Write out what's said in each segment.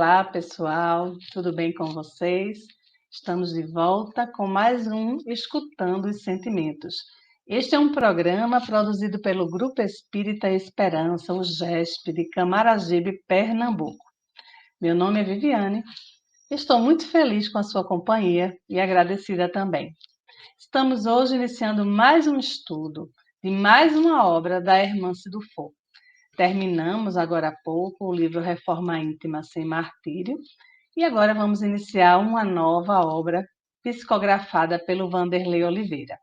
Olá, pessoal, tudo bem com vocês? Estamos de volta com mais um Escutando os Sentimentos. Este é um programa produzido pelo Grupo Espírita Esperança, o GESP, de Camaragibe, Pernambuco. Meu nome é Viviane, estou muito feliz com a sua companhia e agradecida também. Estamos hoje iniciando mais um estudo de mais uma obra da Hermance Dufour. Terminamos agora há pouco o livro Reforma Íntima sem Martírio e agora vamos iniciar uma nova obra psicografada pelo Vanderlei Oliveira.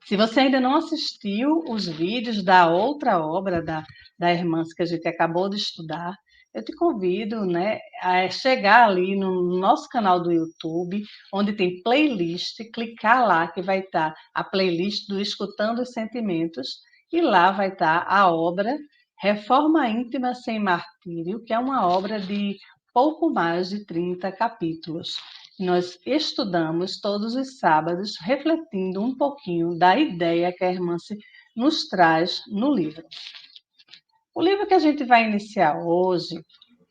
Se você ainda não assistiu os vídeos da outra obra da Hermance que a gente acabou de estudar, eu te convido, né, a chegar ali no nosso canal do YouTube, onde tem playlist, clicar lá que vai estar a playlist do Escutando os Sentimentos, e lá vai estar a obra Reforma Íntima sem Martírio, que é uma obra de pouco mais de 30 capítulos. Nós estudamos todos os sábados, refletindo um pouquinho da ideia que a Hermance nos traz no livro. O livro que a gente vai iniciar hoje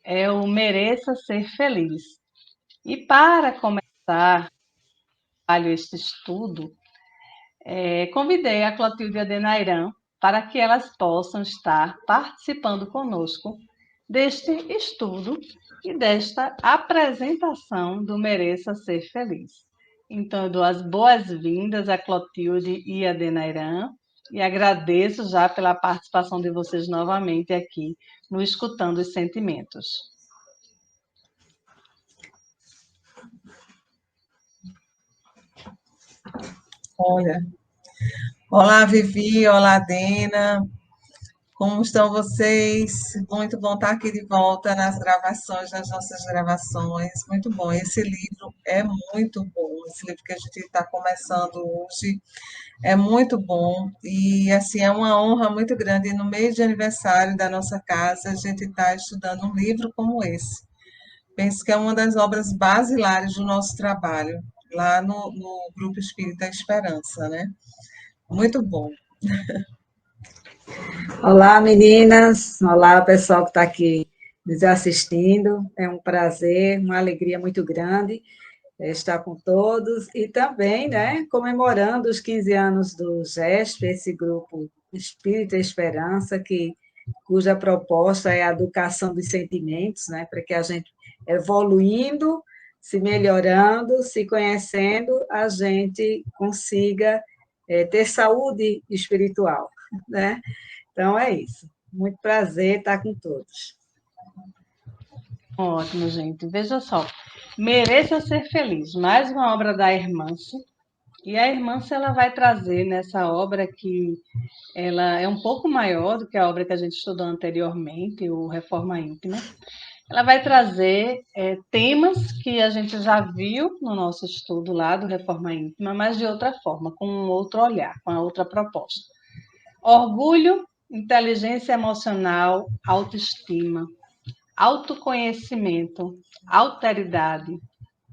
é o Mereça Ser Feliz. E para começar este estudo, convidei a Clotilde e a Denairan para que elas possam estar participando conosco deste estudo e desta apresentação do Mereça Ser Feliz. Então, eu dou as boas-vindas a Clotilde e a Denairan e agradeço já pela participação de vocês novamente aqui no Escutando os Sentimentos. Olá, Vivi, olá, Dena, como estão vocês? Muito bom estar aqui de volta nas gravações, nas nossas gravações, muito bom. Esse livro é muito bom, esse livro que a gente está começando hoje é muito bom e, assim, é uma honra muito grande no mês de aniversário da nossa casa a gente estar estudando um livro como esse. Penso que é uma das obras basilares do nosso trabalho, lá no Grupo Espírita Esperança, né? Muito bom. Olá, meninas. Olá, pessoal que está aqui nos assistindo. É um prazer, uma alegria muito grande estar com todos e também, né, comemorando os 15 anos do GESP, esse grupo Espírita Esperança, cuja proposta é a educação dos sentimentos, né, para que a gente, evoluindo, se melhorando, se conhecendo, a gente consiga ter saúde espiritual, né? Então, é isso. Muito prazer estar com todos. Ótimo, gente. Veja só. Mereça Ser Feliz. Mais uma obra da Hermance. E a Hermance ela vai trazer nessa obra que ela é um pouco maior do que a obra que a gente estudou anteriormente, o Reforma Íntima. Ela vai trazer temas que a gente já viu no nosso estudo lá do Reforma Íntima, mas de outra forma, com um outro olhar, com a outra proposta. Orgulho, inteligência emocional, autoestima, autoconhecimento, alteridade,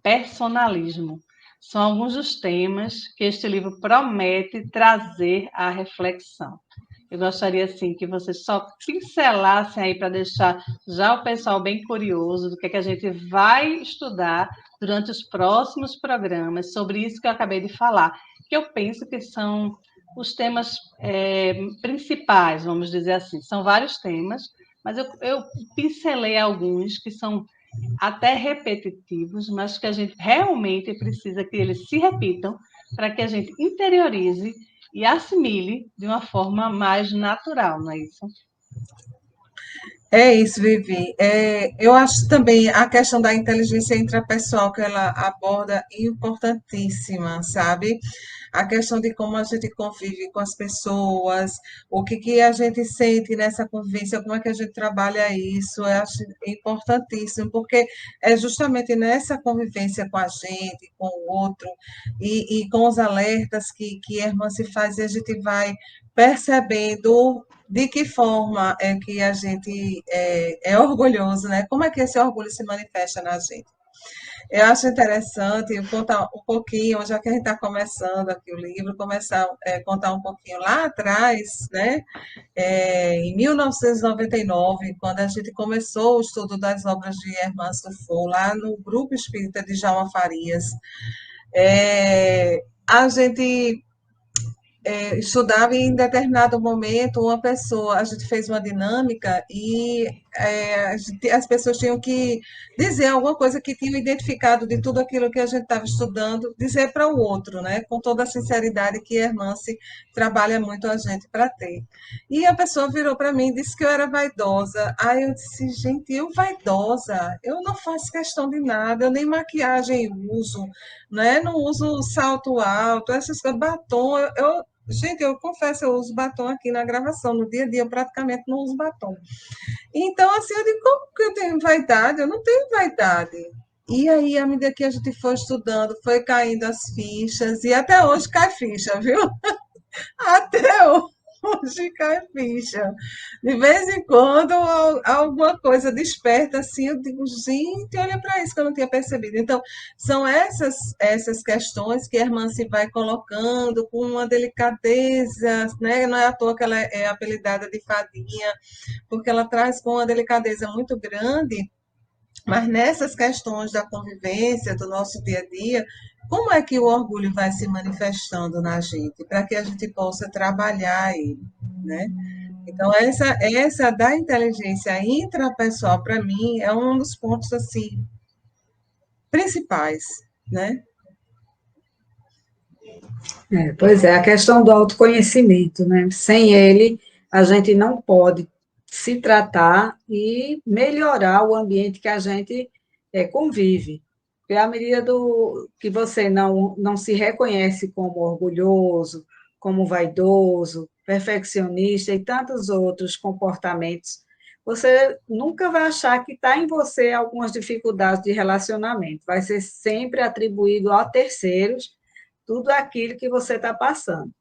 personalismo. São alguns dos temas que este livro promete trazer à reflexão. Eu gostaria, assim, que vocês só pincelassem aí para deixar já o pessoal bem curioso do que a gente vai estudar durante os próximos programas sobre isso que eu acabei de falar, que eu penso que são os temas principais, vamos dizer assim. São vários temas, mas eu pincelei alguns que são até repetitivos, mas que a gente realmente precisa que eles se repitam para que a gente interiorize e assimile de uma forma mais natural, não é isso? É isso, Vivi. Eu acho também a questão da inteligência intrapessoal que ela aborda importantíssima, sabe? A questão de como a gente convive com as pessoas, o que a gente sente nessa convivência, como é que a gente trabalha isso, eu acho importantíssimo, porque é justamente nessa convivência com a gente, com o outro, e com os alertas que a irmã se faz, e a gente vai percebendo de que forma é que a gente é orgulhoso, né? Como é que esse orgulho se manifesta na gente? Eu acho interessante eu contar um pouquinho, já que a gente está começando aqui o livro, começar a contar um pouquinho lá atrás, né? Em 1999, quando a gente começou o estudo das obras de Hermance Dufour, lá no Grupo Espírita de Djalma Farias, a gente estudava e em determinado momento uma pessoa, a gente fez uma dinâmica e as pessoas tinham que dizer alguma coisa que tinham identificado de tudo aquilo que a gente estava estudando, dizer para o outro, né? Com toda a sinceridade que Hermance trabalha muito a gente para ter. E a pessoa virou para mim e disse que eu era vaidosa. Aí eu disse, gente, eu vaidosa? Eu não faço questão de nada, eu nem maquiagem uso, né? Não uso salto alto, essas coisas, batom, gente, eu confesso, eu uso batom aqui na gravação, no dia a dia eu praticamente não uso batom. Então, assim, eu digo, como que eu tenho vaidade? Eu não tenho vaidade. E aí, à medida que a gente foi estudando, foi caindo as fichas, e até hoje cai ficha, viu? Até hoje cai ficha. De vez em quando, alguma coisa desperta assim, eu digo, gente, olha para isso que eu não tinha percebido. Então, são essas questões que a irmã se vai colocando com uma delicadeza, né? Não é à toa que ela é apelidada de fadinha, porque ela traz com uma delicadeza muito grande, mas nessas questões da convivência, do nosso dia a dia, como é que o orgulho vai se manifestando na gente, para que a gente possa trabalhar ele, né? Então, essa da inteligência intrapessoal, para mim, é um dos pontos, assim, principais, né? Pois é, a questão do autoconhecimento, né? Sem ele, a gente não pode se tratar e melhorar o ambiente que a gente convive. Porque à medida que você não se reconhece como orgulhoso, como vaidoso, perfeccionista e tantos outros comportamentos, você nunca vai achar que está em você algumas dificuldades de relacionamento. Vai ser sempre atribuído a terceiros tudo aquilo que você está passando.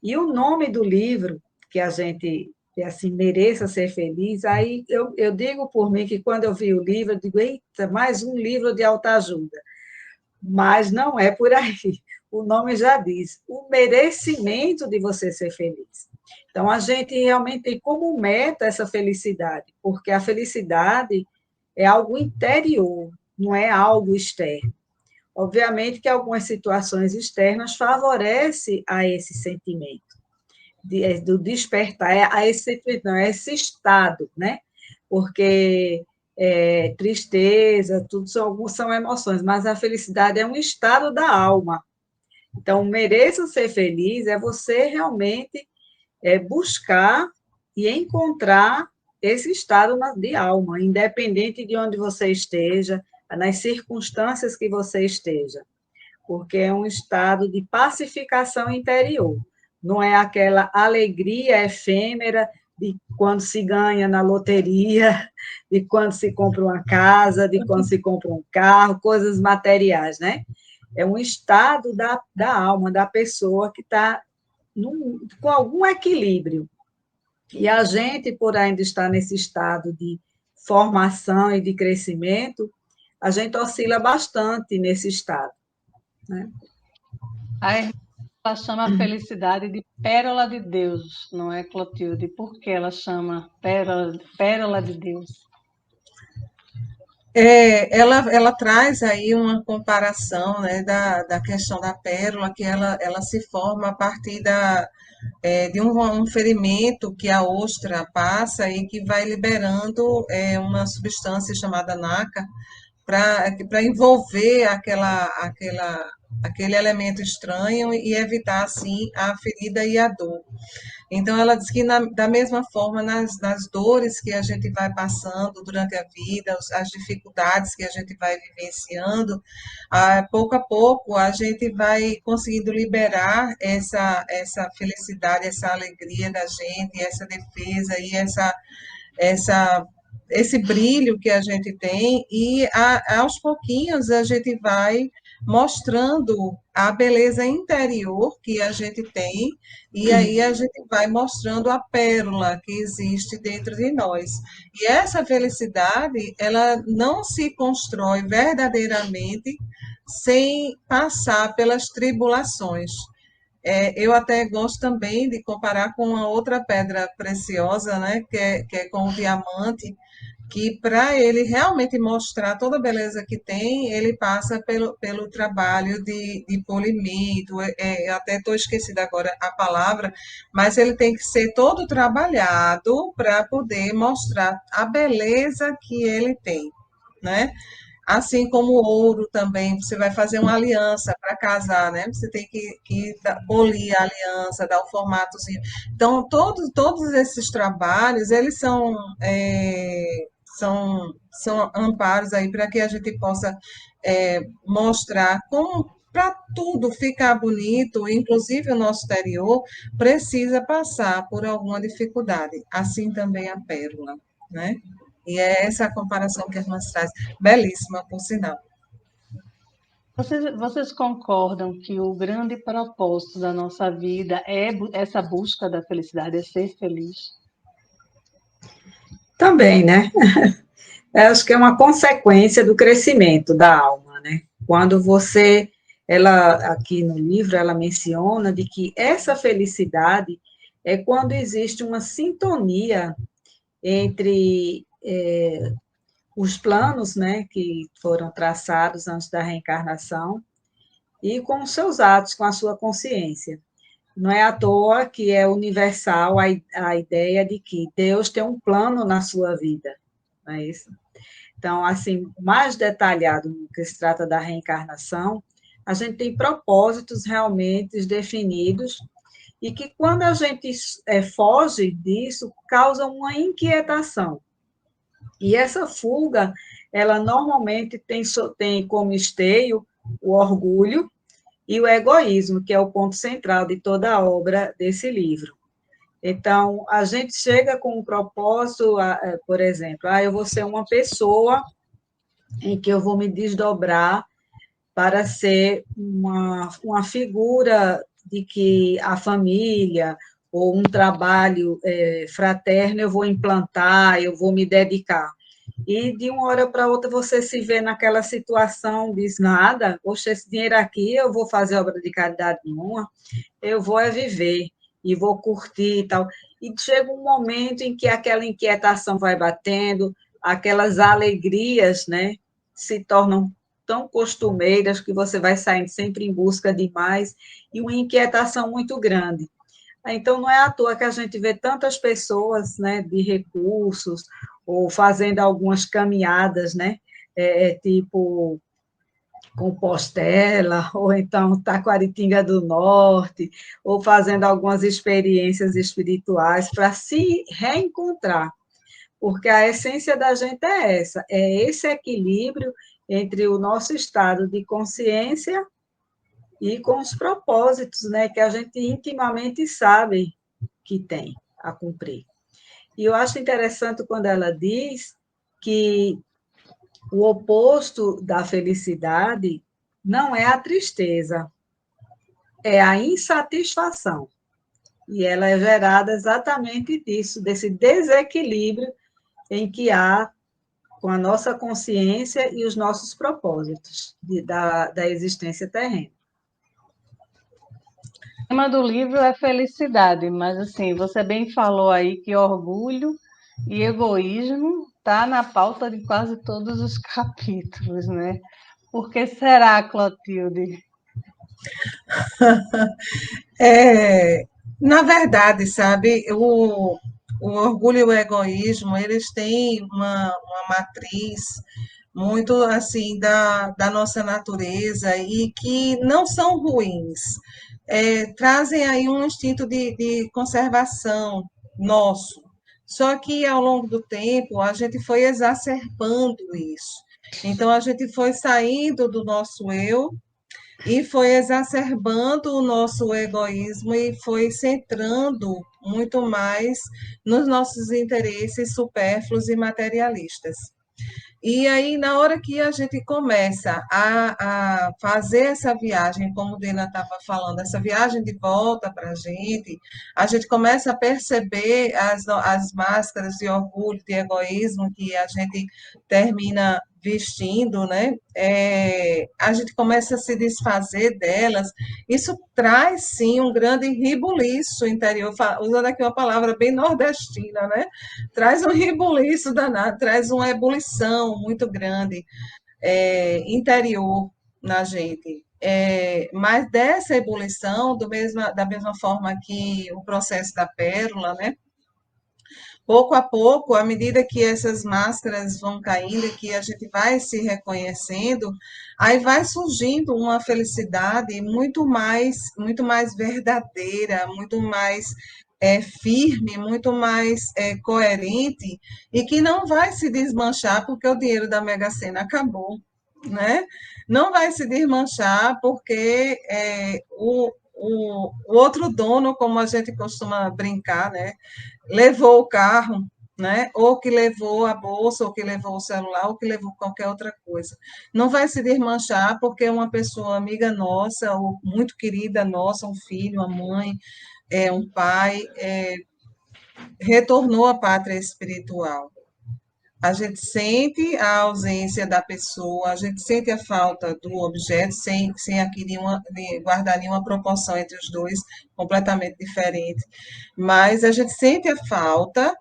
E o nome do livro, que a gente assim, mereça ser feliz, aí eu digo por mim que quando eu vi o livro, eu digo, eita, mais um livro de autoajuda. Mas não é por aí. O nome já diz, o merecimento de você ser feliz. Então, a gente realmente tem como meta essa felicidade, porque a felicidade é algo interior, não é algo externo. Obviamente que algumas situações externas favorecem a esse sentimento, do despertar, a esse sentimento, não, a esse estado, né? Porque tristeza, tudo são emoções, mas a felicidade é um estado da alma. Então, mereço ser feliz é você realmente buscar e encontrar esse estado de alma, independente de onde você esteja, nas circunstâncias que você esteja, porque é um estado de pacificação interior, não é aquela alegria efêmera de quando se ganha na loteria, de quando se compra uma casa, de quando se compra um carro, coisas materiais, né? É um estado da alma, da pessoa que está com algum equilíbrio. E a gente, por ainda estar nesse estado de formação e de crescimento, a gente oscila bastante nesse estado. Né? A irmã ela chama a felicidade de pérola de Deus, não é, Clotilde? Por que ela chama pérola de Deus? Ela traz aí uma comparação, né, da questão da pérola, que ela se forma a partir de um ferimento que a ostra passa e que vai liberando uma substância chamada nácar para envolver aquele elemento estranho e evitar, assim, a ferida e a dor. Então, ela diz que, da mesma forma, nas dores que a gente vai passando durante a vida, as dificuldades que a gente vai vivenciando, pouco a pouco a gente vai conseguindo liberar essa felicidade, essa alegria da gente, essa defesa e essa esse brilho que a gente tem e aos pouquinhos a gente vai mostrando a beleza interior que a gente tem, e aí a gente vai mostrando a pérola que existe dentro de nós. E essa felicidade, ela não se constrói verdadeiramente sem passar pelas tribulações. Eu até gosto também de comparar com uma outra pedra preciosa, né, que é com o diamante, que para ele realmente mostrar toda a beleza que tem, ele passa pelo trabalho de polimento, eu até estou esquecida agora a palavra, mas ele tem que ser todo trabalhado para poder mostrar a beleza que ele tem, né? Assim como o ouro também, você vai fazer uma aliança para casar, né? Você tem que polir a aliança, dar o formatozinho. Então, todos esses trabalhos, eles são amparos aí para que a gente possa mostrar como para tudo ficar bonito, inclusive o nosso exterior, precisa passar por alguma dificuldade. Assim também a pérola, né? E é essa a comparação que a irmã traz. Belíssima, por sinal. Vocês concordam que o grande propósito da nossa vida é essa busca da felicidade, é ser feliz? Também, né? Eu acho que é uma consequência do crescimento da alma, né? Quando você, ela aqui no livro, ela menciona de que essa felicidade é quando existe uma sintonia entre os planos, né, que foram traçados antes da reencarnação e com os seus atos, com a sua consciência. Não é à toa que é universal a ideia de que Deus tem um plano na sua vida, não é isso? Então, assim, mais detalhado no que se trata da reencarnação, a gente tem propósitos realmente definidos e que, quando a gente foge disso, causa uma inquietação. E essa fuga, ela normalmente tem como esteio o orgulho e o egoísmo, que é o ponto central de toda a obra desse livro. Então, a gente chega com um propósito, por exemplo, eu vou ser uma pessoa em que eu vou me desdobrar para ser uma figura de que a família ou um trabalho fraterno eu vou implantar, eu vou me dedicar. E de uma hora para outra você se vê naquela situação, diz nada, poxa, esse dinheiro aqui eu vou fazer obra de caridade nenhuma, eu vou viver e vou curtir e tal. E chega um momento em que aquela inquietação vai batendo, aquelas alegrias, né, se tornam tão costumeiras que você vai saindo sempre em busca de mais e uma inquietação muito grande. Então, não é à toa que a gente vê tantas pessoas, né, de recursos, ou fazendo algumas caminhadas, né, tipo Compostela, ou então Taquaritinga do Norte, ou fazendo algumas experiências espirituais para se reencontrar, porque a essência da gente é essa, é esse equilíbrio entre o nosso estado de consciência e com os propósitos, né, que a gente intimamente sabe que tem a cumprir. E eu acho interessante quando ela diz que o oposto da felicidade não é a tristeza, é a insatisfação. E ela é gerada exatamente disso, desse desequilíbrio em que há com a nossa consciência e os nossos propósitos da existência terrena. O tema do livro é felicidade, mas assim, você bem falou aí que orgulho e egoísmo está na pauta de quase todos os capítulos, né? Por que será, Clotilde? Na verdade, sabe, o orgulho e o egoísmo, eles têm uma matriz muito assim da nossa natureza e que não são ruins. Trazem aí um instinto de conservação nosso. Só que ao longo do tempo a gente foi exacerbando isso. Então a gente foi saindo do nosso eu e foi exacerbando o nosso egoísmo e foi centrando muito mais nos nossos interesses supérfluos e materialistas. E aí, na hora que a gente começa a fazer essa viagem, como o Dina estava falando, essa viagem de volta para a gente começa a perceber as máscaras de orgulho, de egoísmo que a gente termina vestindo, né? A gente começa a se desfazer delas. Isso traz, sim, um grande ribuliço interior, usando aqui uma palavra bem nordestina, né? Traz um ribuliço danado, traz uma ebulição muito grande interior na gente. Mas dessa ebulição, da mesma forma que o processo da pérola, né? Pouco a pouco, à medida que essas máscaras vão caindo e que a gente vai se reconhecendo, aí vai surgindo uma felicidade muito mais verdadeira, muito mais firme, muito mais coerente e que não vai se desmanchar porque o dinheiro da Mega Sena acabou, né? Não vai se desmanchar porque o outro dono, como a gente costuma brincar, né? Levou o carro, né? Ou que levou a bolsa, ou que levou o celular, ou que levou qualquer outra coisa. Não vai se desmanchar porque uma pessoa amiga nossa, ou muito querida nossa, um filho, uma mãe, um pai, retornou à pátria espiritual. A gente sente a ausência da pessoa, a gente sente a falta do objeto, sem aqui guardar nenhuma proporção entre os dois, completamente diferente. Mas a gente sente a falta,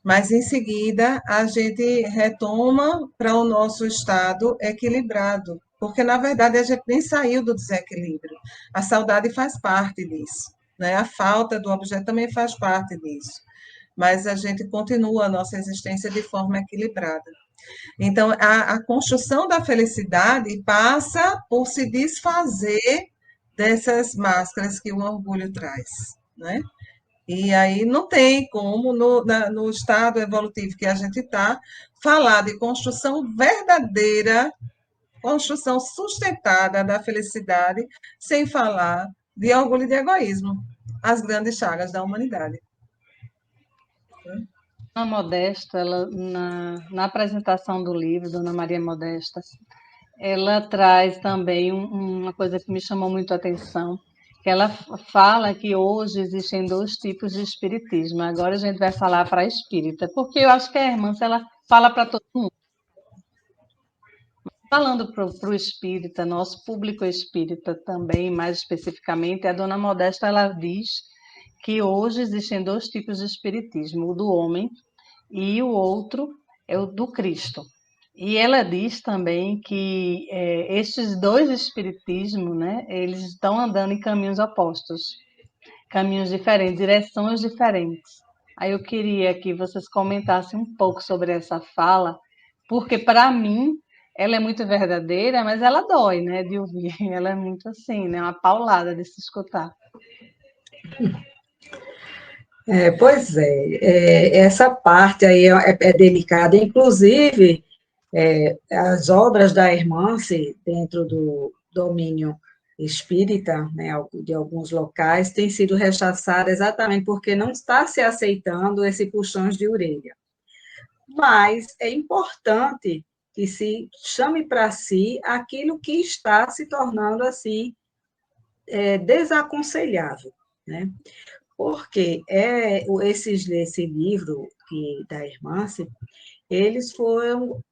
mas em seguida a gente retoma para o nosso estado equilibrado, porque na verdade a gente nem saiu do desequilíbrio. A saudade faz parte disso, né? A falta do objeto também faz parte disso, mas a gente continua a nossa existência de forma equilibrada. Então, a construção da felicidade passa por se desfazer dessas máscaras que o orgulho traz, né? E aí não tem como, no estado evolutivo que a gente está, falar de construção verdadeira, construção sustentada da felicidade, sem falar de orgulho e de egoísmo, as grandes chagas da humanidade. Dona Modesta, ela, na apresentação do livro, Dona Maria Modesta, ela traz também uma coisa que me chamou muito a atenção, que ela fala que hoje existem dois tipos de espiritismo. Agora a gente vai falar para a espírita, porque eu acho que a irmã, se ela fala para todo mundo. Falando para o espírita, nosso público espírita também, mais especificamente, a Dona Modesta, ela diz que hoje existem dois tipos de espiritismo, o do homem e o outro é o do Cristo. E ela diz também que estes dois espiritismos, né, eles estão andando em caminhos opostos, caminhos diferentes, direções diferentes. Aí eu queria que vocês comentassem um pouco sobre essa fala, porque para mim ela é muito verdadeira, mas ela dói, né, de ouvir. Ela é muito assim, né, uma paulada de se escutar. Pois é, essa parte aí é delicada, inclusive as obras da Hermance dentro do domínio espírita, né, de alguns locais, têm sido rechaçadas exatamente porque não está se aceitando esse puxões de orelha. Mas é importante que se chame para si aquilo que está se tornando assim desaconselhável, né? Porque esse livro da Hermance, eles foram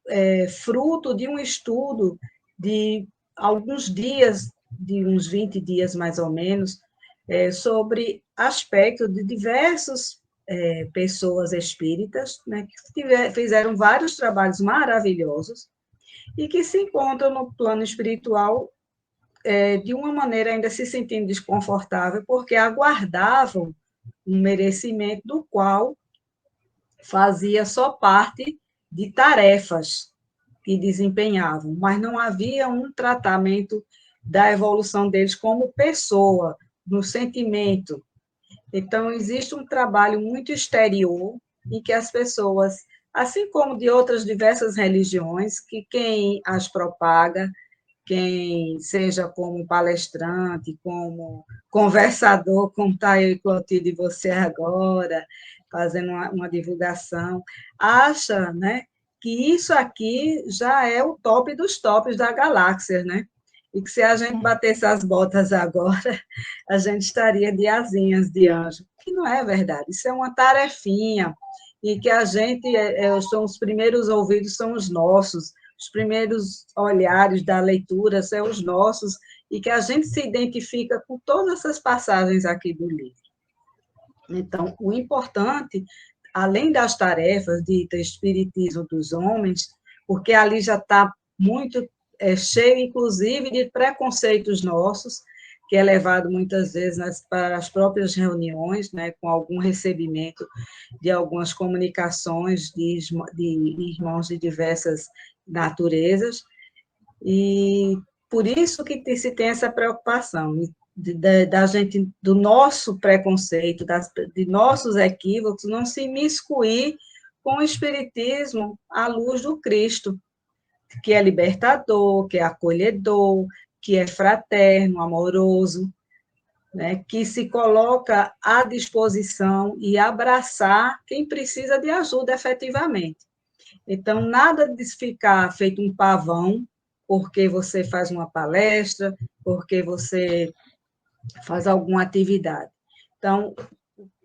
fruto de um estudo de alguns dias, de uns 20 dias mais ou menos, sobre aspectos de diversas pessoas espíritas, né, que fizeram vários trabalhos maravilhosos e que se encontram no plano espiritual de uma maneira ainda se sentindo desconfortável, porque aguardavam um merecimento do qual fazia só parte de tarefas que desempenhavam, mas não havia um tratamento da evolução deles como pessoa, no sentimento. Então, existe um trabalho muito exterior em que as pessoas, assim como de outras diversas religiões, que quem as propaga, quem seja como palestrante, como conversador, como está eu e Clotilde e você agora, fazendo uma divulgação, acha, né, que isso aqui já é o top dos tops da galáxia, né? E que se a gente batesse as botas agora, a gente estaria de asinhas de anjo. Que não é verdade, isso é uma tarefinha, e que a gente, são os primeiros ouvidos são os nossos, os primeiros olhares da leitura são os nossos, e que a gente se identifica com todas essas passagens aqui do livro. Então, o importante, além das tarefas de espiritismo dos homens, porque ali já está muito cheio, inclusive, de preconceitos nossos, que é levado muitas vezes para as próprias reuniões, né, com algum recebimento de algumas comunicações de irmãos de diversas naturezas, e por isso que se tem essa preocupação da gente, do nosso preconceito, de nossos equívocos, não se imiscuir com o espiritismo à luz do Cristo, que é libertador, que é acolhedor, que é fraterno, amoroso, né, que se coloca à disposição e abraçar quem precisa de ajuda efetivamente. Então, nada de ficar feito um pavão, porque você faz uma palestra, porque você faz alguma atividade. Então,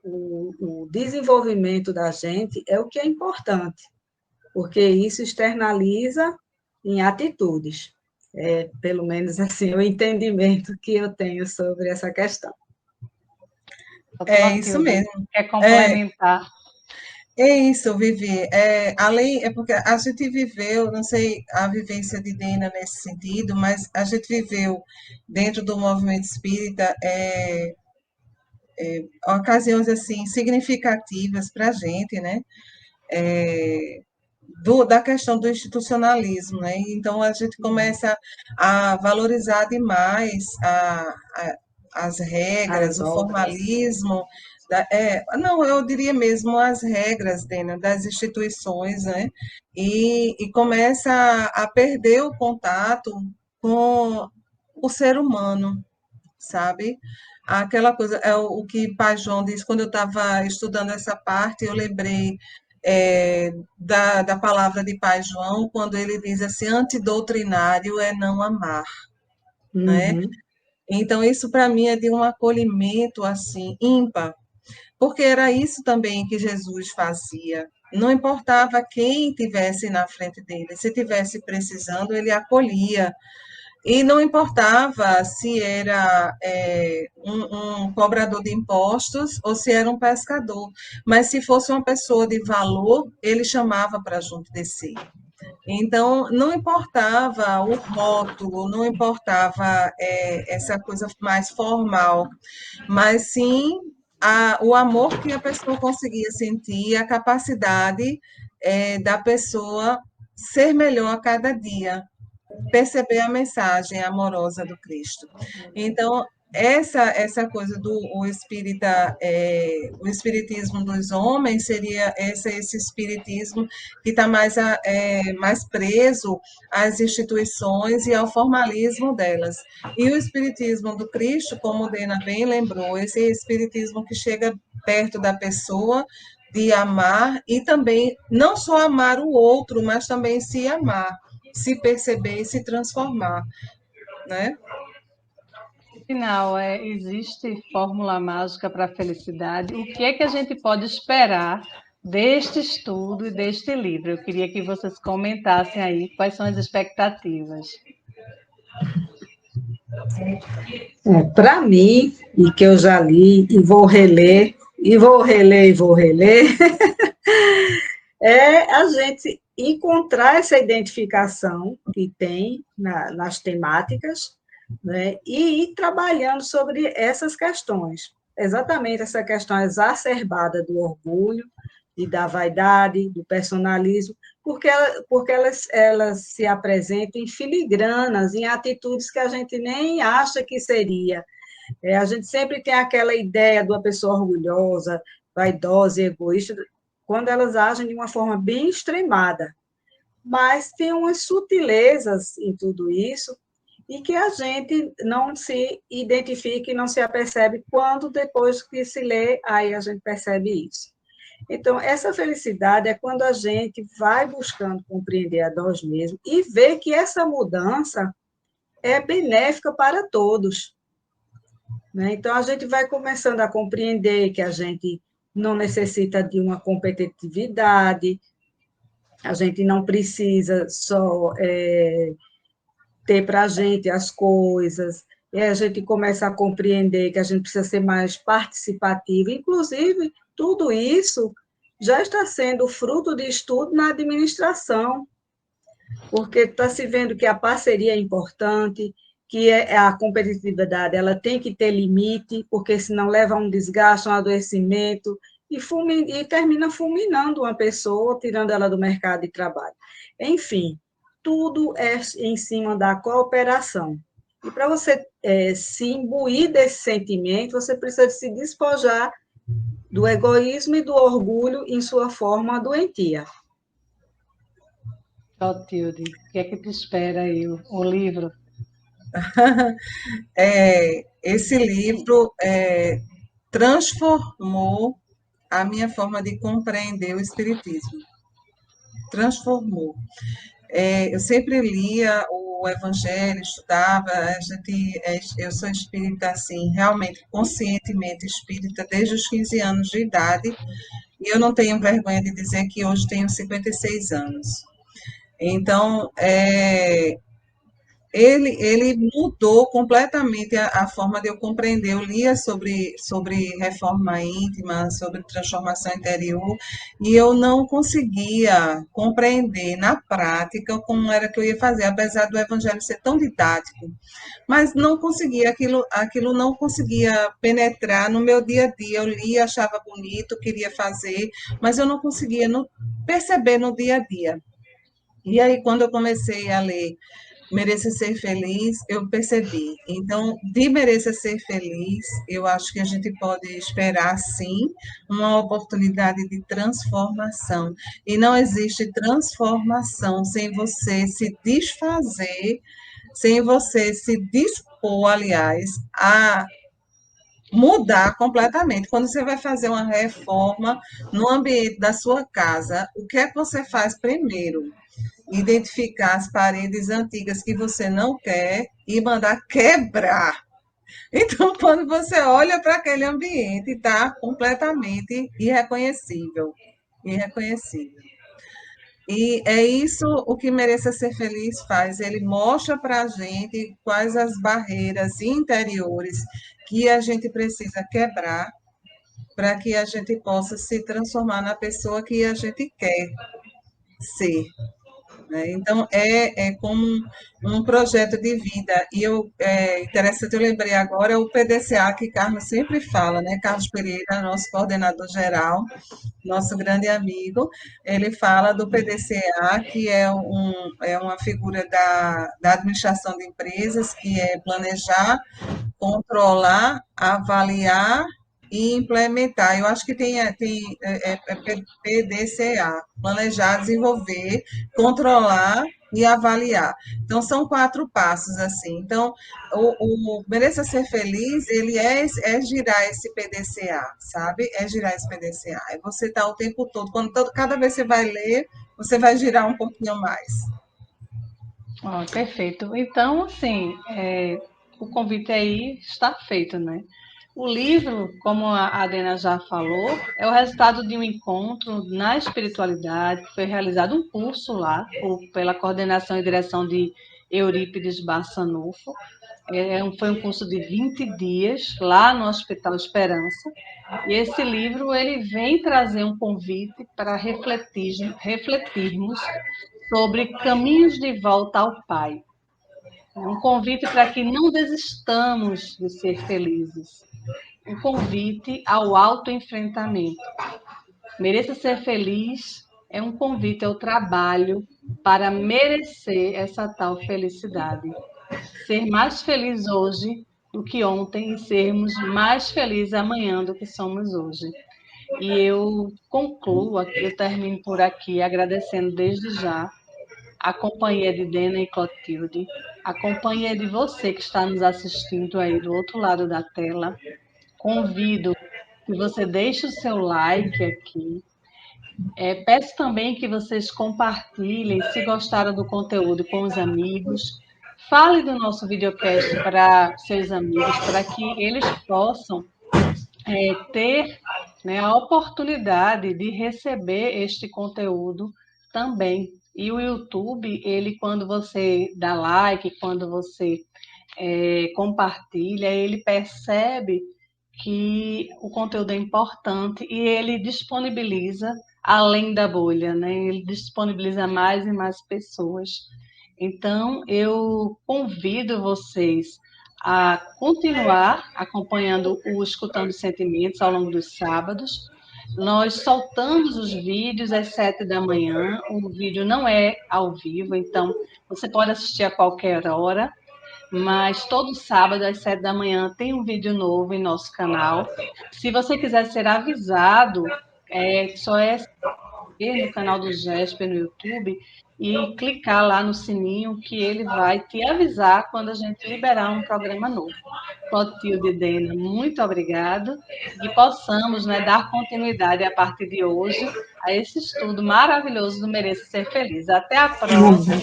o desenvolvimento da gente é o que é importante, porque isso externaliza em atitudes. É, pelo menos assim, o entendimento que eu tenho sobre essa questão. É isso mesmo. Quer complementar? É isso, Vivi. Além, é porque a gente viveu, não sei a vivência de Dena nesse sentido, mas a gente viveu dentro do movimento espírita ocasiões assim significativas para a gente, né? Da questão do institucionalismo, né? Então a gente começa a valorizar demais as regras, As o obras. formalismo, não, eu diria mesmo as regras, Dena, das instituições, né? E começa a perder o contato com o ser humano, sabe? Aquela coisa, é o que Pai João disse, quando eu estava estudando essa parte, eu lembrei da palavra de Pai João, quando ele diz assim, antidoutrinário é não amar, né? Uhum. Então, isso para mim é de um acolhimento, assim, ímpar, porque era isso também que Jesus fazia. Não importava quem tivesse na frente dele, se tivesse precisando, ele acolhia. E não importava se era um cobrador de impostos ou se era um pescador, mas se fosse uma pessoa de valor, ele chamava para junto de si. Então, não importava o rótulo, não importava essa coisa mais formal, mas sim o amor que a pessoa conseguia sentir, a capacidade da pessoa ser melhor a cada dia, perceber a mensagem amorosa do Cristo. Então, essa coisa do o espiritismo dos homens seria esse espiritismo que está mais preso às instituições e ao formalismo delas. E o espiritismo do Cristo, como o Dena bem lembrou, esse espiritismo que chega perto da pessoa, de amar e também não só amar o outro, mas também se amar, se perceber e se transformar, né? Afinal, existe fórmula mágica para a felicidade? O que é que a gente pode esperar deste estudo e deste livro? Eu queria que vocês comentassem aí quais são as expectativas. Para mim, e que eu já li, e vou reler, e vou reler, e vou reler, é a gente encontrar essa identificação que tem nas temáticas, né, e ir trabalhando sobre essas questões. Exatamente essa questão exacerbada do orgulho e da vaidade, do personalismo, porque elas se apresentam em filigranas, em atitudes que a gente nem acha que seria. A gente sempre tem aquela ideia de uma pessoa orgulhosa, vaidosa e egoísta, quando elas agem de uma forma bem extremada. Mas tem umas sutilezas em tudo isso e que a gente não se identifica e não se apercebe quando depois que se lê, aí a gente percebe isso. Então, essa felicidade é quando a gente vai buscando compreender a nós mesmos e ver que essa mudança é benéfica para todos, né? Então, a gente vai começando a compreender que a gente não necessita de uma competitividade, a gente não precisa só ter para a gente as coisas, e a gente começa a compreender que a gente precisa ser mais participativo. Inclusive, tudo isso já está sendo fruto de estudo na administração, porque está se vendo que a parceria é importante, que a competitividade ela tem que ter limite, porque senão leva a um desgaste, um adoecimento, e termina fulminando uma pessoa, tirando ela do mercado de trabalho. Enfim, tudo é em cima da cooperação. E para você se imbuir desse sentimento, você precisa se despojar do egoísmo e do orgulho em sua forma doentia. Clotilde, o que é que te espera aí, o livro? Esse livro transformou a minha forma de compreender o Espiritismo. Transformou. Eu sempre lia o Evangelho, estudava, eu sou espírita, assim, realmente, conscientemente espírita, desde os 15 anos de idade, e eu não tenho vergonha de dizer que hoje tenho 56 anos. Então, ele mudou completamente a forma de eu compreender. Eu lia sobre reforma íntima, sobre transformação interior, e eu não conseguia compreender na prática como era que eu ia fazer, apesar do evangelho ser tão didático, mas não conseguia, aquilo não conseguia penetrar no meu dia a dia. Eu lia, achava bonito, queria fazer, mas eu não conseguia perceber no dia a dia. E aí, quando eu comecei a ler Mereça Ser Feliz, eu percebi. Então, de Mereça Ser Feliz, eu acho que a gente pode esperar, sim, uma oportunidade de transformação. E não existe transformação sem você se desfazer, sem você se dispor, aliás, a mudar completamente. Quando você vai fazer uma reforma no ambiente da sua casa, o que é que você faz primeiro? Identificar as paredes antigas que você não quer e mandar quebrar. Então, quando você olha para aquele ambiente, está completamente irreconhecível. Irreconhecível. E é isso o que Mereça Ser Feliz faz. Ele mostra para a gente quais as barreiras interiores que a gente precisa quebrar para que a gente possa se transformar na pessoa que a gente quer ser. Né? Então, é como um projeto de vida. E interessante, eu lembrei agora, o PDCA, que Carlos sempre fala, né? Carlos Pereira, nosso coordenador geral, nosso grande amigo, ele fala do PDCA, que é uma figura da administração de empresas, que é planejar, controlar, avaliar e implementar. Eu acho que tem PDCA, planejar, desenvolver, controlar e avaliar. Então, são 4 passos, assim. Então, o Mereça Ser Feliz, ele é girar esse PDCA, sabe? É girar esse PDCA. É você estar o tempo todo, cada vez que você vai ler, você vai girar um pouquinho mais. Perfeito. Então, assim, o convite aí está feito, né? O livro, como a Adena já falou, é o resultado de um encontro na espiritualidade, foi realizado um curso lá, pela coordenação e direção de Eurípides Barçanufo. Foi um curso de 20 dias lá no Hospital Esperança. E esse livro ele vem trazer um convite para refletirmos sobre caminhos de volta ao Pai. É um convite para que não desistamos de ser felizes. Um convite ao autoenfrentamento. Mereça Ser Feliz é um convite ao trabalho para merecer essa tal felicidade. Ser mais feliz hoje do que ontem e sermos mais felizes amanhã do que somos hoje. E eu concluo, eu termino por aqui agradecendo desde já a companhia de Dena e Clotilde, a companhia de você que está nos assistindo aí do outro lado da tela. Convido que você deixe o seu like aqui, Peço também que vocês compartilhem, se gostaram do conteúdo, com os amigos. Fale do nosso videocast para seus amigos, para que eles possam ter, né, a oportunidade de receber este conteúdo também. E o YouTube, ele, quando você dá like, quando você compartilha, ele percebe que o conteúdo é importante e ele disponibiliza além da bolha, né? Ele disponibiliza mais e mais pessoas. Então, eu convido vocês a continuar acompanhando o Escutando Sentimentos ao longo dos sábados. Nós soltamos os vídeos às 7 da manhã. O vídeo não é ao vivo, então você pode assistir a qualquer hora, mas todo sábado às 7 da manhã tem um vídeo novo em nosso canal. Se você quiser ser avisado, só é ir no canal do GESP no YouTube e clicar lá no sininho que ele vai te avisar quando a gente liberar um programa novo. Clotilde e Dena, muito obrigado, e que possamos, né, dar continuidade a partir de hoje a esse estudo maravilhoso do Mereça Ser Feliz. Até a próxima.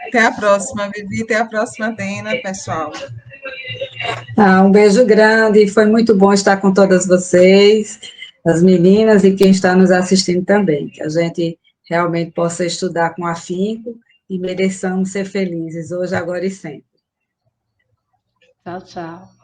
Até a próxima, Vivi. Até a próxima, Dena, pessoal. Um beijo grande, foi muito bom estar com todas vocês, as meninas e quem está nos assistindo também, que a gente realmente possa estudar com afinco e mereçamos ser felizes hoje, agora e sempre. Tchau, tchau.